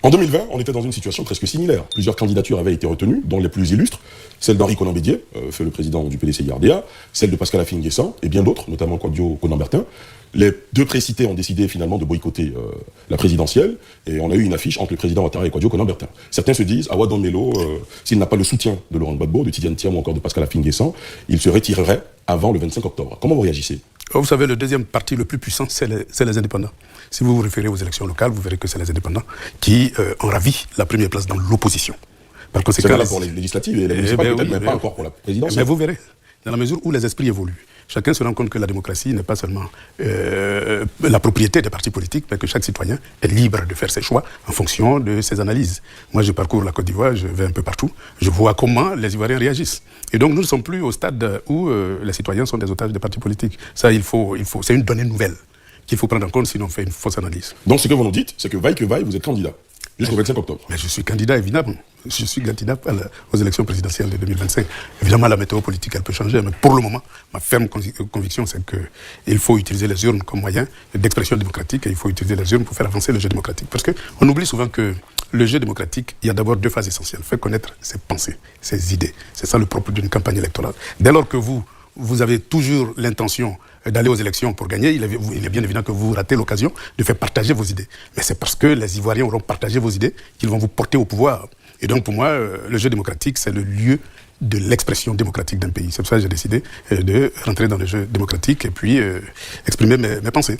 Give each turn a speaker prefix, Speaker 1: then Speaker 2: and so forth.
Speaker 1: En 2020, on était dans une situation presque similaire. Plusieurs candidatures avaient été retenues, dont les plus illustres, celle d'Henri Konan-Bédié, fait le président du PDC-IRDA, celle de Pascal Affi-N'Guessan, et bien d'autres, notamment Kwadwo Konan-Bertin. Les deux précités ont décidé finalement de boycotter la présidentielle, et on a eu une affiche entre le président Ouattara et Kwadwo Konan-Bertin. Certains se disent, Awa Don Melo, s'il n'a pas le soutien de Laurent Gbagbo, de Tidiane Thiam ou encore de Pascal Affi-N'Guessan, il se retirerait avant le 25 octobre. Comment vous réagissez ?
Speaker 2: Vous savez, le deuxième parti le plus puissant, c'est les indépendants. Si vous vous référez aux élections locales, vous verrez que c'est les indépendants qui ont ravi la première place dans l'opposition.
Speaker 1: C'est là pour les législatives et les municipales, peut-être même pas encore pour la présidentielle.
Speaker 2: Mais vous verrez, dans la mesure où les esprits évoluent, chacun se rend compte que la démocratie n'est pas seulement la propriété des partis politiques, mais que chaque citoyen est libre de faire ses choix en fonction de ses analyses. Moi, je parcours la Côte d'Ivoire, je vais un peu partout, je vois comment les Ivoiriens réagissent. Et donc, nous ne sommes plus au stade où les citoyens sont des otages des partis politiques. Ça, c'est une donnée nouvelle qu'il faut prendre en compte, sinon on fait une fausse analyse.
Speaker 1: Donc, ce que vous nous dites, c'est que vaille, vous êtes candidat jusqu'au 25 octobre.
Speaker 2: Mais je suis candidat, évidemment. Je suis candidat aux élections présidentielles de 2025. Évidemment, la météo politique, elle peut changer, mais pour le moment, ma ferme conviction, c'est qu'il faut utiliser les urnes comme moyen d'expression démocratique et il faut utiliser les urnes pour faire avancer le jeu démocratique. Parce qu'on oublie souvent que le jeu démocratique, il y a d'abord deux phases essentielles. Faire connaître ses pensées, ses idées. C'est ça le propre d'une campagne électorale. Dès lors que vous avez toujours l'intention d'aller aux élections pour gagner, il est bien évident que vous ratez l'occasion de faire partager vos idées. Mais c'est parce que les Ivoiriens auront partagé vos idées qu'ils vont vous porter au pouvoir. Et donc pour moi, le jeu démocratique, c'est le lieu de l'expression démocratique d'un pays. C'est pour ça que j'ai décidé de rentrer dans le jeu démocratique et puis exprimer mes pensées.